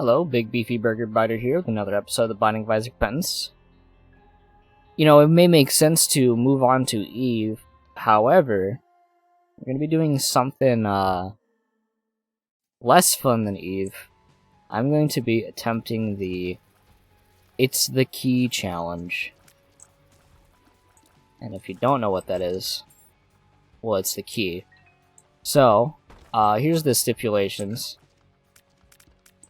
Hello, Big Beefy Burger Biter here with another episode of the Binding of Isaac Penance. You know, it may make sense to move on to Eve, however, we're going to be doing something less fun than Eve. I'm going to be attempting the It's the Key challenge. And if you don't know what that is, well, it's the key. So, here's the stipulations.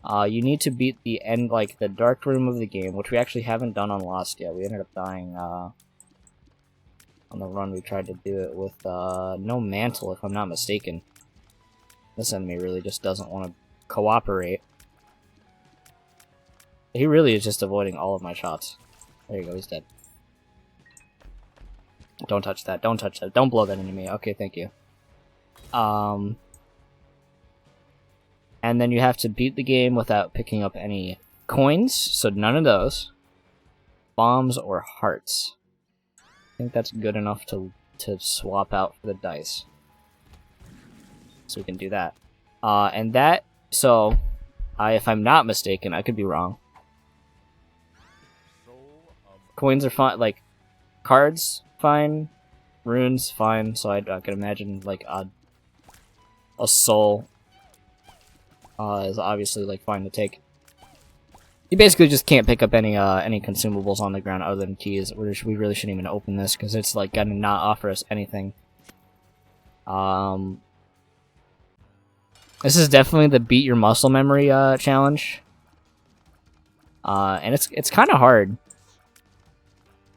You need to beat the end, like, the dark room of the game, which we actually haven't done on Lost yet. We ended up dying, on the run. We tried to do it with, no mantle, if I'm not mistaken. This enemy really just doesn't want to cooperate. He really is just avoiding all of my shots. There you go, he's dead. Don't touch that, don't touch that, don't blow that into me. Okay, thank you. And then you have to beat the game without picking up any coins, so none of those. Bombs or hearts. I think that's good enough to swap out for the dice. So we can do that. And that, so, if I'm not mistaken, I could be wrong. Coins are fine, like, cards, fine. Runes, fine, so I can imagine, like, a soul is obviously, like, fine to take. You basically just can't pick up any consumables on the ground other than keys. We really shouldn't even open this, because it's, like, gonna not offer us anything. This is definitely the beat your muscle memory, challenge. And it's kind of hard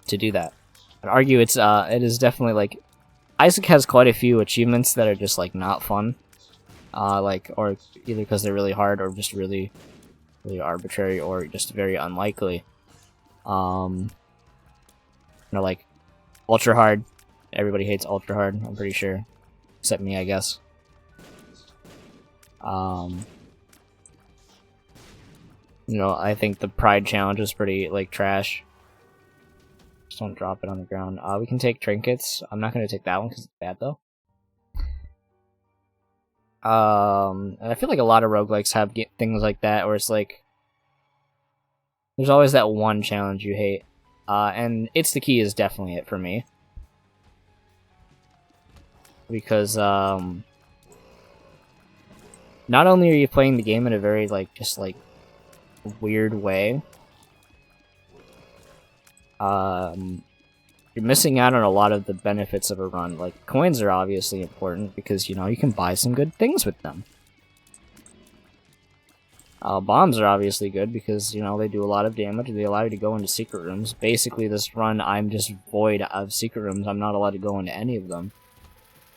to do that. I'd argue it is definitely, like, Isaac has quite a few achievements that are just, like, not fun. Like, or either because they're really hard or just really arbitrary or just very unlikely. You know, like, ultra hard. Everybody hates ultra hard, I'm pretty sure. Except me, I guess. You know, I think the pride challenge is pretty, like, trash. Just don't drop it on the ground. We can take trinkets. I'm not going to take that one because it's bad, though. And I feel like a lot of roguelikes have things like that, where it's like, there's always that one challenge you hate. And It's the Key is definitely it for me. Because, not only are you playing the game in a very, like, just, like, weird way, you're missing out on a lot of the benefits of a run. Like, coins are obviously important because, you know, you can buy some good things with them. Bombs are obviously good because, you know, they do a lot of damage. They allow you to go into secret rooms. Basically, this run, I'm just void of secret rooms. I'm not allowed to go into any of them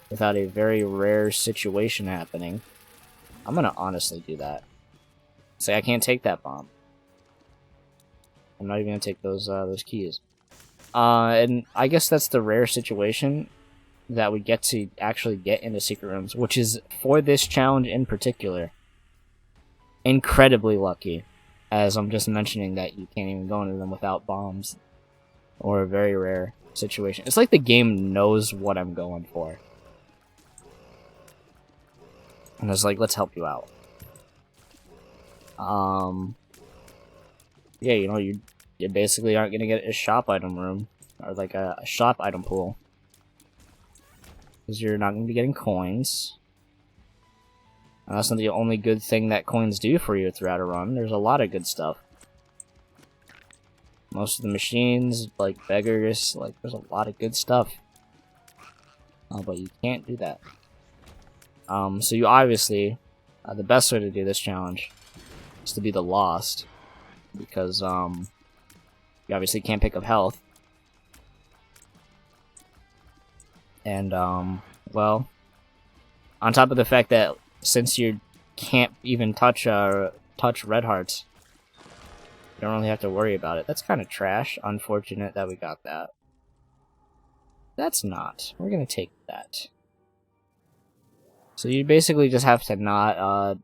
without a very rare situation happening. I'm gonna honestly do that. Say, I can't take that bomb. I'm not even gonna take those keys. And I guess that's the rare situation that we get to actually get into secret rooms, which is, for this challenge in particular, incredibly lucky, as I'm just mentioning that you can't even go into them without bombs, or a very rare situation. It's like the game knows what I'm going for. And it's like, let's help you out. Yeah, you know, you basically aren't gonna get a shop item room, or like a shop item pool, because you're not gonna be getting coins. And that's not the only good thing that coins do for you throughout a run. There's a lot of good stuff. Most of the machines, like beggars, like, there's a lot of good stuff. But you can't do that. So you obviously, the best way to do this challenge is to be the Lost, because, you obviously can't pick up health. And, well, on top of the fact that since you can't even touch red hearts, you don't really have to worry about it. That's kind of trash. Unfortunate that we got that. That's not. We're gonna take that. So you basically just have to not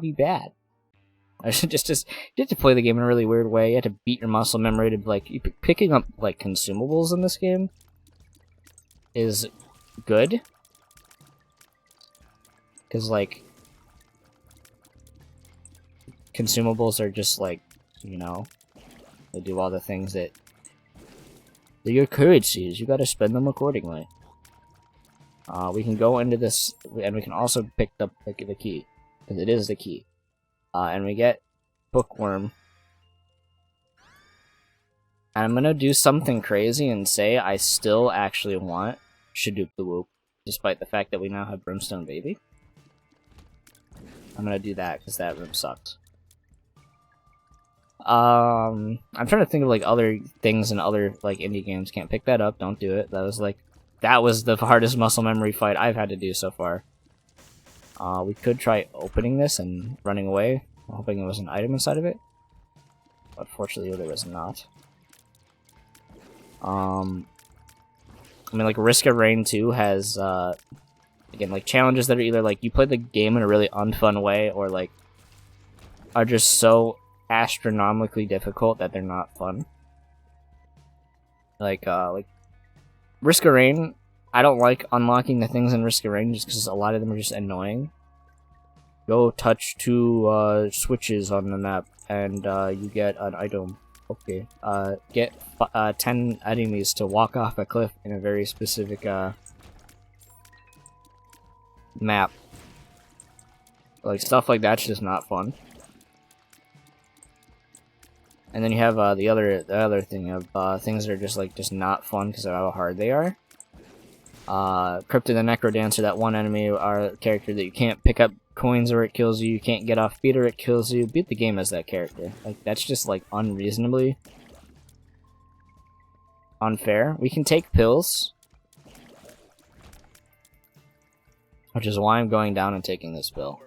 be bad. just you have to play the game in a really weird way. You have to beat your muscle memory to, like, picking up, like, consumables in this game is good. Because, like, consumables are just like, you know, they do all the things that your currencies. You gotta spend them accordingly. We can go into this, and we can also pick up the key, because it is the key. And we get Bookworm. And I'm gonna do something crazy and say I still actually want Shadoop the Whoop, despite the fact that we now have Brimstone Baby. I'm gonna do that, because that room sucked. I'm trying to think of like other things in other like indie games. Can't pick that up, don't do it. That was the hardest muscle memory fight I've had to do so far. We could try opening this and running away, hoping there was an item inside of it. But fortunately there was not. I mean, like Risk of Rain 2 has again like challenges that are either like you play the game in a really unfun way or like are just so astronomically difficult that they're not fun. Like Risk of Rain, I don't like unlocking the things in Risk of Rain just because a lot of them are just annoying. Go touch 2 switches on the map and you get an item. Okay. Get 10 enemies to walk off a cliff in a very specific map. Like stuff like that's just not fun. And then you have the other thing of things that are just not fun because of how hard they are. Cryptid the Necrodancer, that one enemy or character that you can't pick up coins or it kills you, you can't get off beat or it kills you. Beat the game as that character. Like that's just like unreasonably unfair. We can take pills, which is why I'm going down and taking this pill.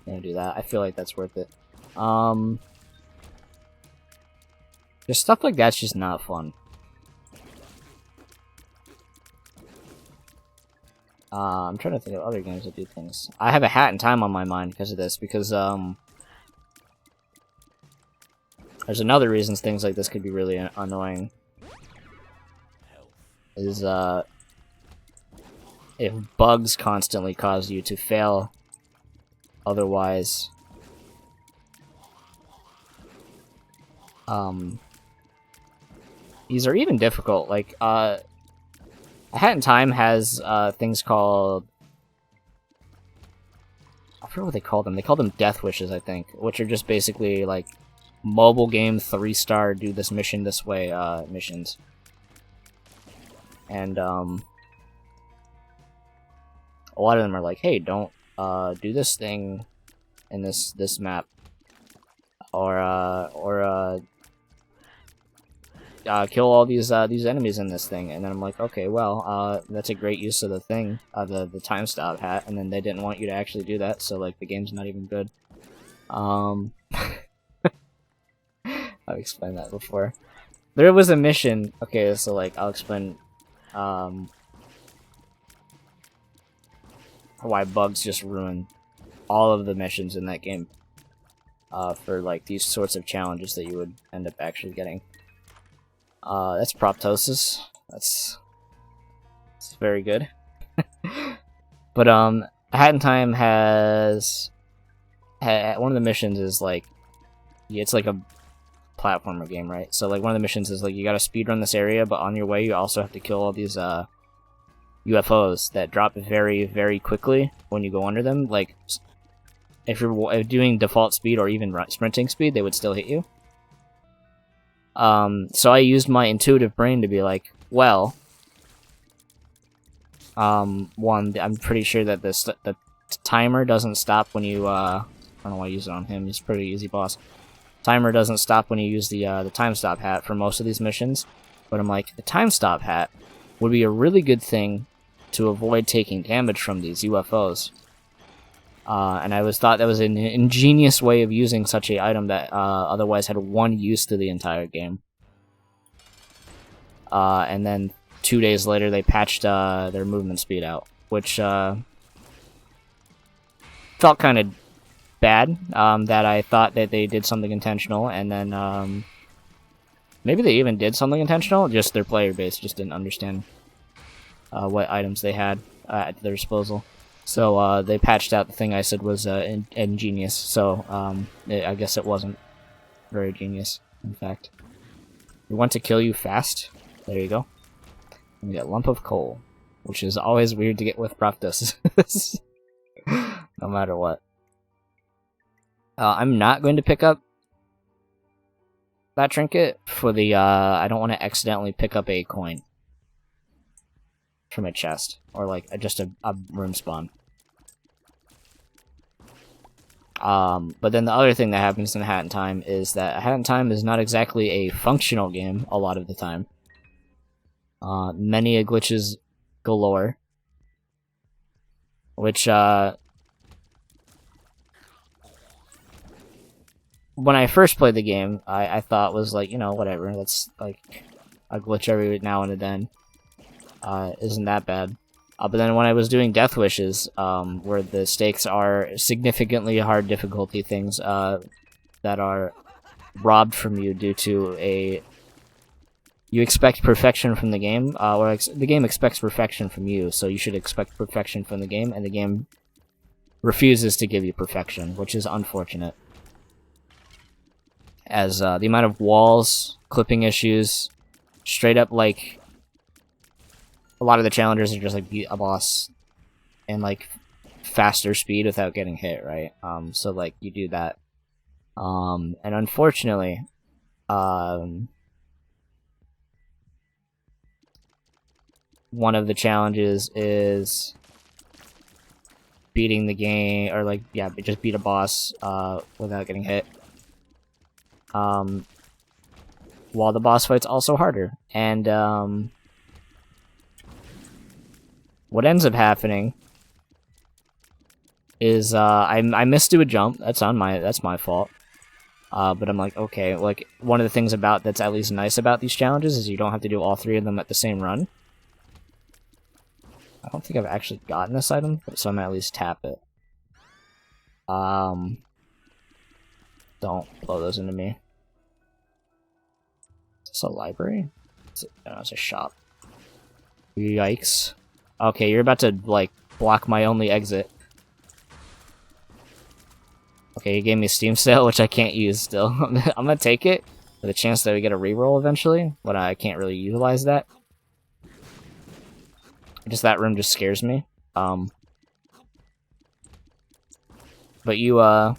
Gonna do that. I feel like that's worth it. Just stuff like that's just not fun. I'm trying to think of other games that do things. I have a Hat in Time on my mind because of this, because there's another reason things like this could be really annoying. Is if bugs constantly cause you to fail otherwise. These are even difficult. Like, A Hat in Time has things called... I forget what they call them. They call them Death Wishes, I think, which are just basically, like, mobile game 3-star, do this mission this way missions. And, a lot of them are like, hey, don't do this thing in this map. Or kill all these enemies in this thing, and then I'm like, okay, well, that's a great use of the thing, the time stop hat, and then they didn't want you to actually do that, so like the game's not even good. I've explained that before. There was a mission. Okay, so like I'll explain why bugs just ruin all of the missions in that game for like these sorts of challenges that you would end up actually getting. That's Proptosis. It's very good. But A Hat in Time has one of the missions is like, it's like a platformer game, right? So like one of the missions is like you gotta speedrun this area, but on your way you also have to kill all these UFOs that drop very, very quickly when you go under them. Like if you're doing default speed or even sprinting speed, they would still hit you. So I used my intuitive brain to be like, well, one, I'm pretty sure that the timer doesn't stop when you, I don't know why I use it on him, he's a pretty easy boss. Timer doesn't stop when you use the time stop hat for most of these missions, but I'm like, the time stop hat would be a really good thing to avoid taking damage from these UFOs. And I thought that was an ingenious way of using such a item that otherwise had one use to the entire game. And then 2 days later they patched their movement speed out, which felt kind of bad, that I thought that they did something intentional, and then maybe they even did something intentional, just their player base just didn't understand what items they had at their disposal. So they patched out the thing I said was ingenious. So I guess it wasn't very genius, in fact. We want to kill you fast. There you go. And we get lump of coal, which is always weird to get with Proptos. No matter what. I'm not going to pick up that trinket for the, I don't want to accidentally pick up a coin from a chest, or like just a room spawn. But then the other thing that happens in Hat in Time is that Hat in Time is not exactly a functional game a lot of the time. Many glitches galore, which, when I first played the game, I thought was like, you know, whatever, that's like a glitch every now and then. Isn't that bad. But then when I was doing Death Wishes, where the stakes are significantly hard difficulty things that are robbed from you due to a... You expect perfection from the game, or the game expects perfection from you, so you should expect perfection from the game, and the game refuses to give you perfection, which is unfortunate. As the amount of walls, clipping issues, straight up, like, a lot of the challenges are just like beat a boss and like faster speed without getting hit, right? So like you do that. And unfortunately, one of the challenges is beating the game, or like, yeah, just beat a boss without getting hit. While the boss fight's also harder. And what ends up happening is I misdo a jump. That's my fault. But I'm like, okay, like one of the things about that's at least nice about these challenges is you don't have to do all three of them at the same run. I don't think I've actually gotten this item, so I'm gonna at least tap it. Don't blow those into me. Is this a library? No, it's a shop. Yikes. Okay, you're about to, like, block my only exit. Okay, you gave me a Steam sale, which I can't use still. I'm gonna take it, with a chance that we get a reroll eventually, but I can't really utilize that. Just that room just scares me. But you, I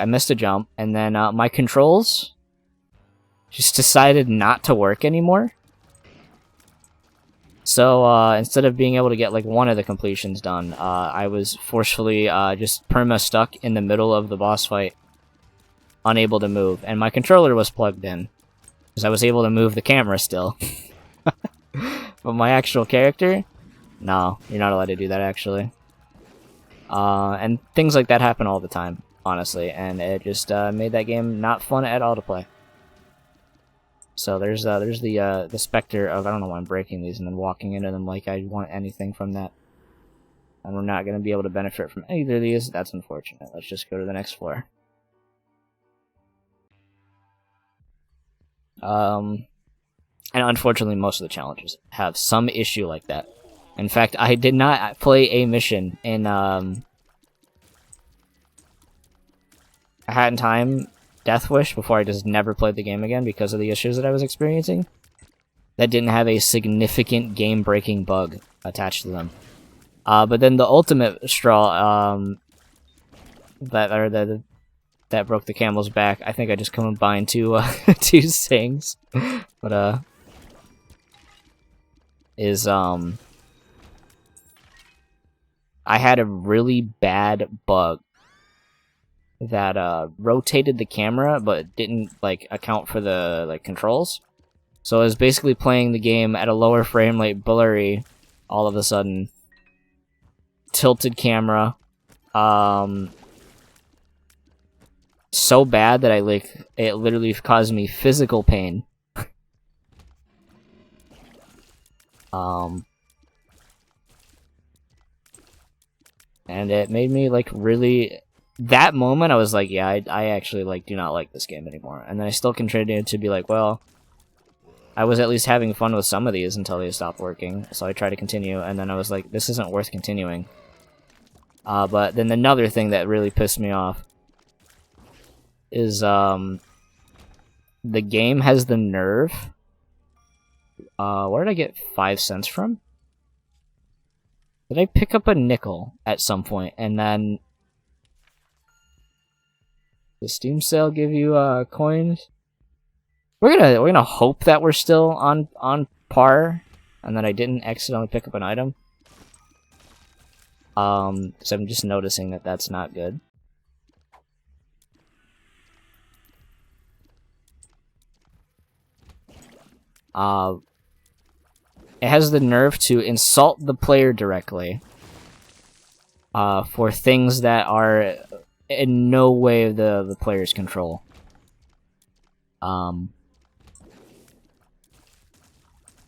missed a jump, and then, my controls just decided not to work anymore. So, instead of being able to get, like, one of the completions done, I was forcefully, just perma-stuck in the middle of the boss fight, unable to move. And my controller was plugged in, because I was able to move the camera still. But my actual character? No, you're not allowed to do that, actually. And things like that happen all the time, honestly, and it just, made that game not fun at all to play. So there's the specter of, I don't know why I'm breaking these and then walking into them like I want anything from that. And we're not going to be able to benefit from either of these. That's unfortunate. Let's just go to the next floor. And unfortunately, most of the challenges have some issue like that. In fact, I did not play a mission in A Hat in Time Death Wish before I just never played the game again because of the issues that I was experiencing that didn't have a significant game-breaking bug attached to them. But then the ultimate straw that broke the camel's back, I think I just combined two things. But I had a really bad bug that rotated the camera but didn't like account for the like controls. So I was basically playing the game at a lower frame rate, blurry, all of a sudden. Tilted camera. So bad that it literally caused me physical pain. And it made me like really... That moment, I was like, yeah, I actually, like, do not like this game anymore. And then I still continued to be like, well, I was at least having fun with some of these until they stopped working, so I tried to continue, and then I was like, this isn't worth continuing. But then another thing that really pissed me off is, the game has the nerve. Where did I get 5 cents from? Did I pick up a nickel at some point, and then the Steam sale give you coins? We're gonna hope that we're still on par, and that I didn't accidentally pick up an item. So I'm just noticing that that's not good. It has the nerve to insult the player directly for things that are in no way the player's control.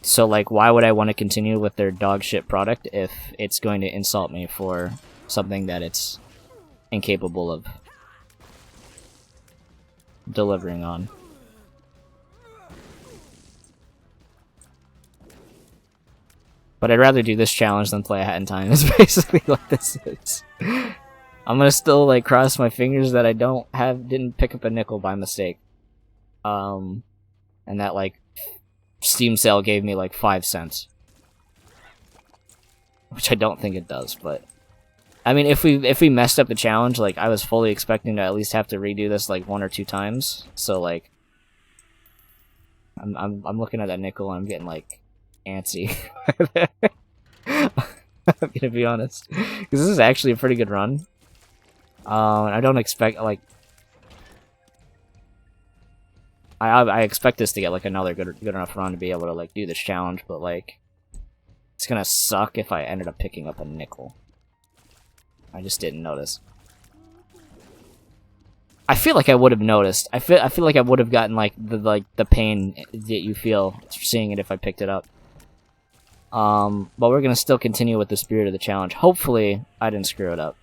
So, like, why would I want to continue with their dog shit product if it's going to insult me for something that it's incapable of delivering on? But I'd rather do this challenge than play a Hat in Time, is basically what this is. I'm gonna still, like, cross my fingers that I didn't pick up a nickel by mistake. And that, like, Steam sale gave me like 5 cents, which I don't think it does. But I mean, if we messed up the challenge, like, I was fully expecting to at least have to redo this like 1 or 2 times. So like, I'm looking at that nickel and I'm getting like antsy. I'm gonna be honest, because this is actually a pretty good run. I don't expect like. I expect this to get like another good enough run to be able to like do this challenge, but like it's gonna suck if I ended up picking up a nickel. I just didn't notice. I feel like I would have noticed. I feel like I would have gotten like the pain that you feel seeing it if I picked it up. But we're gonna still continue with the spirit of the challenge. Hopefully, I didn't screw it up.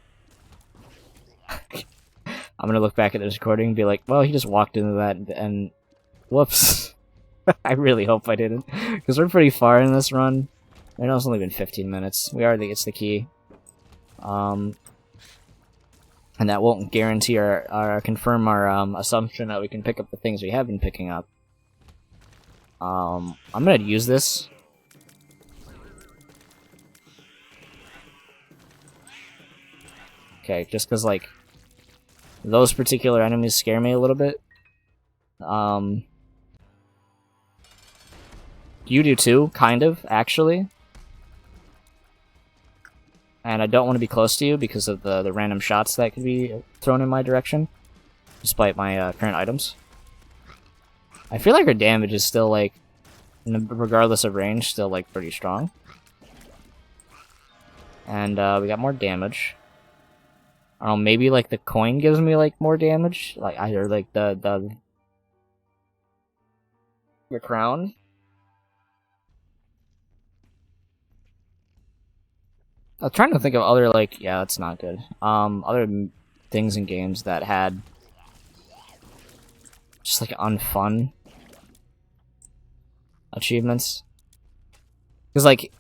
I'm gonna look back at this recording and be like, well, he just walked into that and whoops. I really hope I didn't, because we're pretty far in this run. I know it's only been 15 minutes. We already gets the key. And that won't guarantee or confirm our assumption that we can pick up the things we have been picking up. I'm gonna use this. Okay, just because like those particular enemies scare me a little bit. You do too, kind of, actually. And I don't want to be close to you because of the random shots that could be thrown in my direction, despite my current items. I feel like our damage is still, like, regardless of range, still, like, pretty strong. And we got more damage. I don't know, maybe, like, the coin gives me, like, more damage? Like, either, like, the crown? I was trying to think of other, like, yeah, that's not good. Other things in games that had just, like, unfun achievements. Because, like,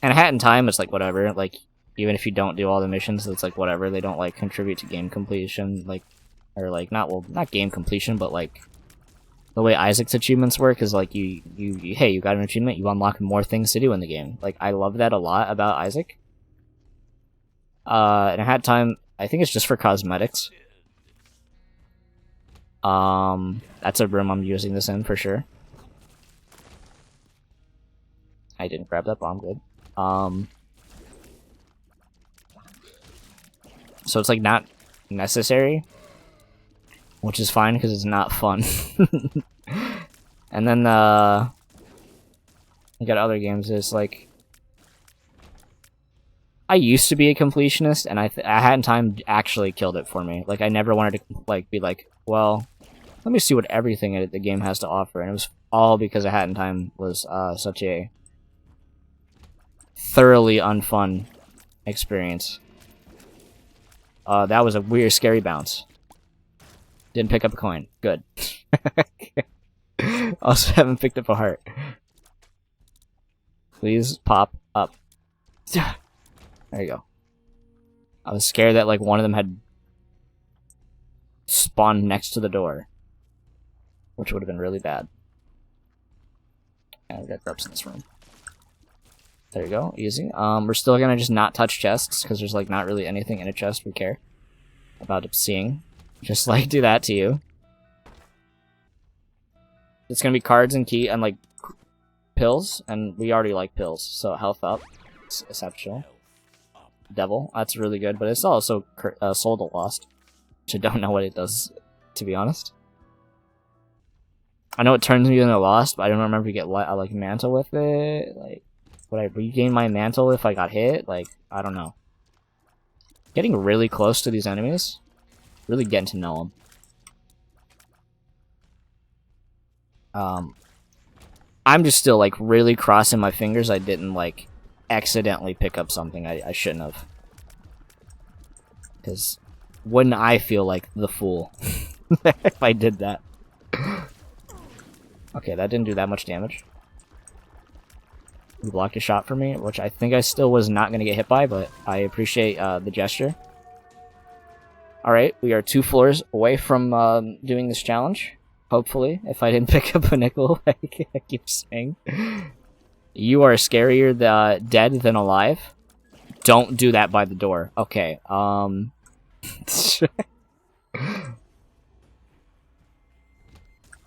in Hat in Time, it's, like, whatever. Like, even if you don't do all the missions, it's, like, whatever. They don't, like, contribute to game completion, like, or, like, not game completion, but, like, the way Isaac's achievements work is, like, hey, you got an achievement, you unlock more things to do in the game. Like, I love that a lot about Isaac. And Hat Time, I think it's just for cosmetics. That's a room I'm using this in, for sure. I didn't grab that bomb, good. So it's, like, not necessary. Which is fine, because it's not fun. And then, you got other games, it's like... I used to be a completionist, and I Hat in Time actually killed it for me. Like, I never wanted to, like, be like, well, let me see what everything the game has to offer. And it was all because Hat in Time was, such a thoroughly unfun experience. That was a weird, scary bounce. Didn't pick up a coin. Good. Also haven't picked up a heart. Please pop up. There you go. I was scared that like one of them had spawned next to the door, which would have been really bad. And we got corpse in this room. There you go, easy. We're still gonna just not touch chests because there's like not really anything in a chest we care about seeing. Just like do that to you. It's gonna be cards and key and like pills, and we already like pills, so health up. It's exceptional. Devil, that's really good, but it's also Soul to Lost, which I don't know what it does, to be honest. I know it turns me into Lost, but I don't remember if you get like mantle with it. Like, would I regain my mantle if I got hit? Like, I don't know. Getting really close to these enemies, really getting to know them. I'm just still like really crossing my fingers I didn't like accidentally pick up something I shouldn't have. Because wouldn't I feel like the fool if I did that? Okay, that didn't do that much damage. He blocked a shot for me, which I think I still was not going to get hit by, but I appreciate the gesture. Alright, we are 2 floors away from doing this challenge. Hopefully, if I didn't pick up a nickel, like I keep saying. You are scarier dead than alive. Don't do that by the door. Okay,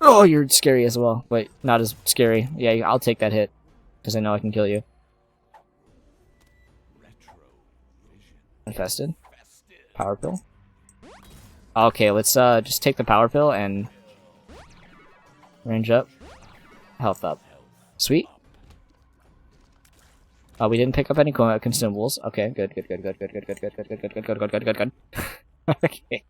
Oh, you're scary as well. Wait, not as scary. Yeah, I'll take that hit. Because I know I can kill you. Infested. Power pill. Okay, let's just take the power pill and range up. Health up. Sweet. We didn't pick up any consumables. Okay, good. Okay.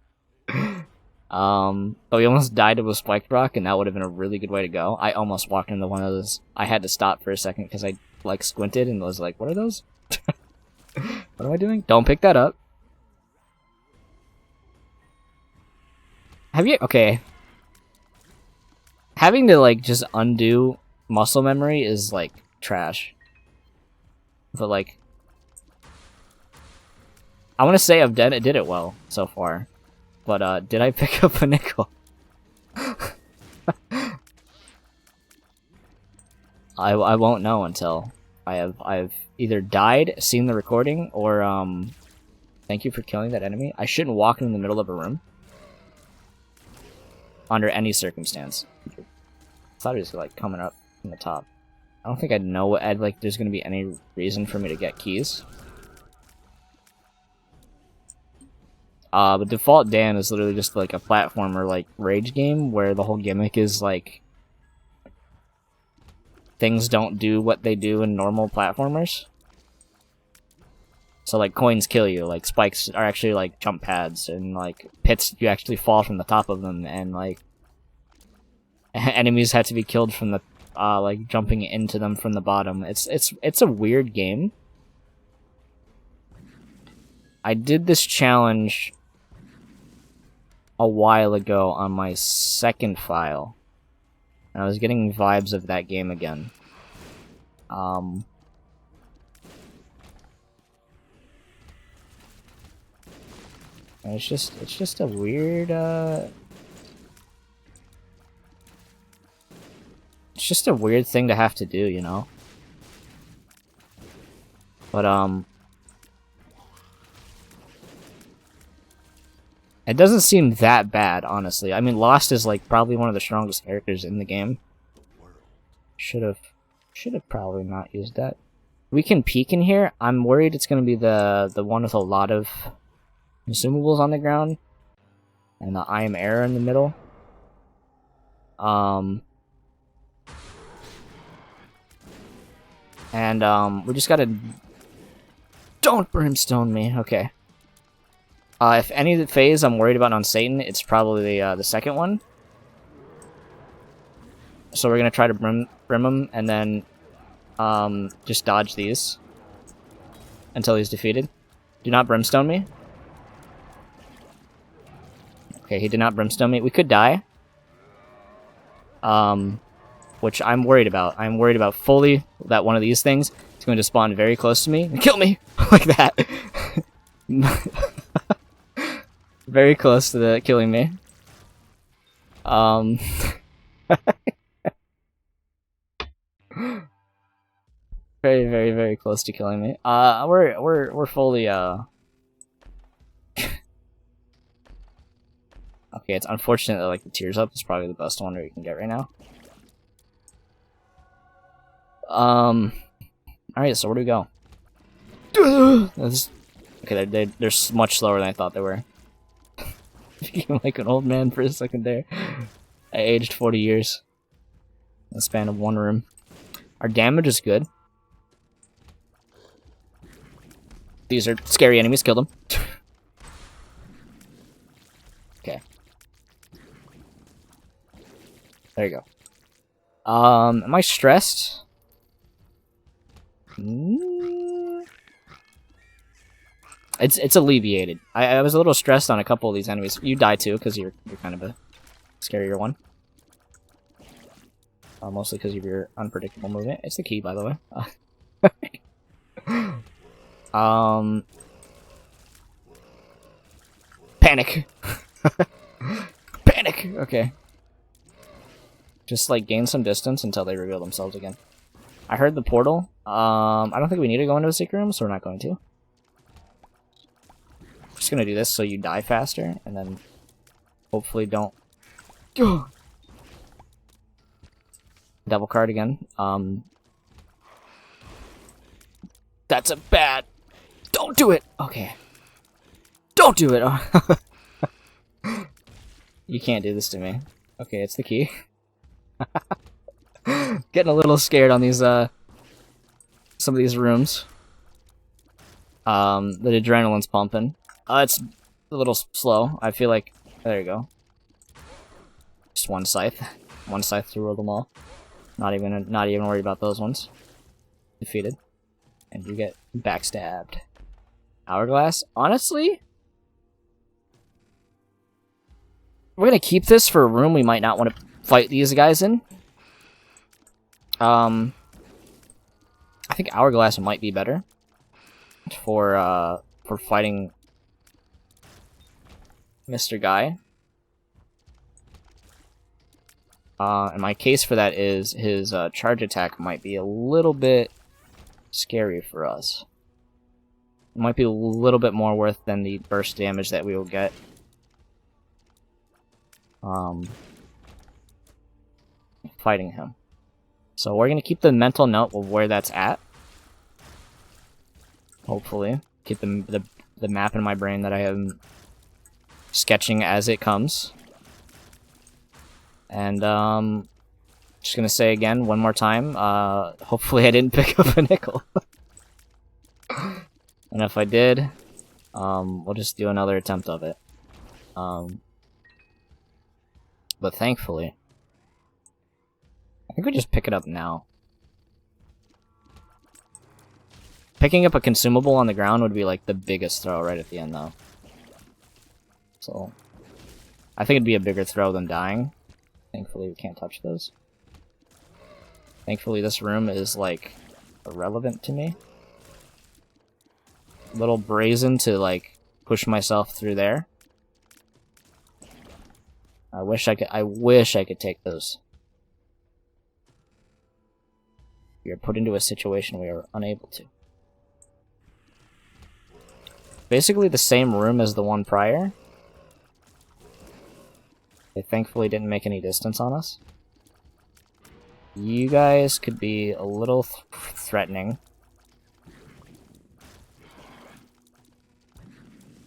But we almost died to a spiked rock, and that would have been a really good way to go. I almost walked into one of those. I had to stop for a second because I like squinted and was like, "What are those? What am I doing? Don't pick that up." Have you? Okay. Having to like just undo muscle memory is like trash. But like, I want to say I've did it well so far. But did I pick up a nickel? I won't know until I've either died, seen the recording, or thank you for killing that enemy. I shouldn't walk in the middle of a room under any circumstance. I thought he was like coming up from the top. I don't think I'd know what like there's gonna be any reason for me to get keys. But Default Dan is literally just like a platformer, like, rage game where the whole gimmick is, like, things don't do what they do in normal platformers. So, like, coins kill you, like, spikes are actually, like, jump pads, and, like, pits, you actually fall from the top of them, and, like, enemies have to be killed from the, like, jumping into them from the bottom. It's a weird game. I did this challenge a while ago on my second file, and I was getting vibes of that game again. And it's just a weird it's just a weird thing to have to do, you know? But it doesn't seem that bad, honestly. I mean, Lost is like probably one of the strongest characters in the game. Should have probably not used that. We can peek in here. I'm worried it's gonna be the one with a lot of consumables on the ground, and the I am error in the middle. We just gotta. Don't brimstone me. Okay. If any of the phase I'm worried about on Satan, it's probably the second one. So we're gonna try to brim him, and then just dodge these until he's defeated. Do not brimstone me. Okay, he did not brimstone me. We could die. which I'm worried about. I'm worried about fully that one of these things is going to spawn very close to me and kill me like that. Very close to the killing me. Very, very, very close to killing me. We're fully Okay, it's unfortunate that like the tears up is probably the best one we can get right now. Alright, so where do we go? Okay, they're much slower than I thought they were. Became like an old man for a second there. I aged 40 years in the span of one room. Our damage is good. These are scary enemies, kill them. Okay. There you go. Am I stressed? It's alleviated. I was a little stressed on a couple of these enemies. You die too, because you're kind of a scarier one. Mostly because of your unpredictable movement. It's the key, by the way. Panic! Panic! Okay. Just, like, gain some distance until they reveal themselves again. I heard the portal. I don't think we need to go into a secret room, so we're not going to. Just gonna do this so you die faster, and then hopefully don't... Devil card again. That's a bad... Don't do it! Okay. Don't do it! Oh. You can't do this to me. Okay, it's the key. Getting a little scared on these, some of these rooms. The adrenaline's pumping. It's a little slow. I feel like... There you go. Just one scythe. One scythe to rule them all. Not even worried about those ones. Defeated. And you get backstabbed. Hourglass? Honestly? We're gonna keep this for a room we might not want to fight these guys in. I think Hourglass might be better for fighting Mr. Guy. And my case for that is his charge attack might be a little bit scary for us. It might be a little bit more worth than the burst damage that we will get. Fighting him. So we're gonna keep the mental note of where that's at. Hopefully. Keep the map in my brain that I am sketching as it comes. And just gonna say again one more time, hopefully I didn't pick up a nickel. And if I did, we'll just do another attempt of it. But thankfully, I think we just pick it up now. Picking up a consumable on the ground would be like the biggest throw right at the end though. So, I think it'd be a bigger throw than dying. Thankfully we can't touch those. Thankfully this room is like irrelevant to me. A little brazen to like push myself through there. I wish I could take those. We are put into a situation we are unable to. Basically the same room as the one prior. They thankfully didn't make any distance on us. You guys could be a little threatening.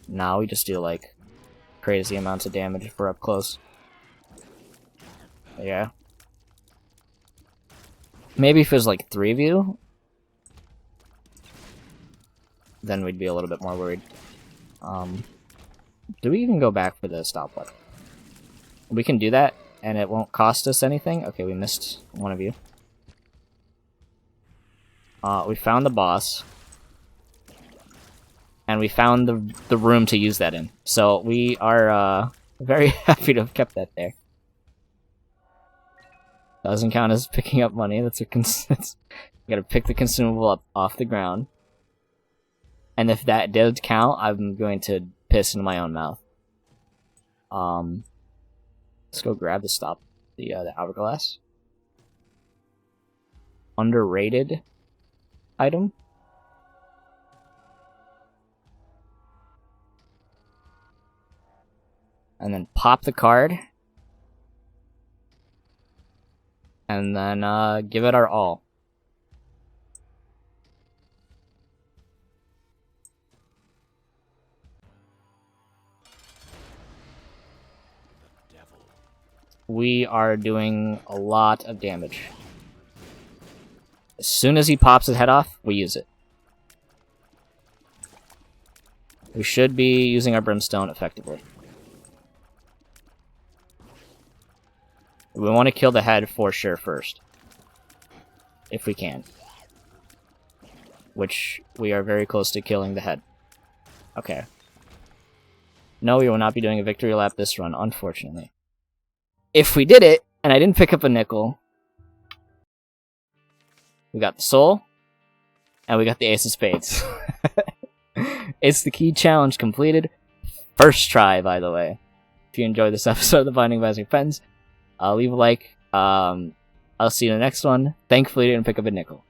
Now we just do like crazy amounts of damage if we're up close. Yeah. Maybe if it was like 3 of you, then we'd be a little bit more worried. Do we even go back for the stopwatch? We can do that, and it won't cost us anything. Okay, we missed one of you. We found the boss. And we found the room to use that in. So we are very happy to have kept that there. Doesn't count as picking up money. That's you gotta pick the consumable up off the ground. And if that did count, I'm going to piss into my own mouth. Let's go grab the hourglass. Underrated item. And then pop the card. And then give it our all. We are doing a lot of damage. As soon as he pops his head off, we use it. We should be using our brimstone effectively. We want to kill the head for sure first. If we can. Which we are very close to killing the head. Okay. No, we will not be doing a victory lap this run, unfortunately. If we did it, and I didn't pick up a nickel, we got the soul, and we got the ace of spades. It's the key challenge completed. First try, by the way. If you enjoyed this episode of The Binding of Isaac Pens, leave a like. I'll see you in the next one. Thankfully, I didn't pick up a nickel.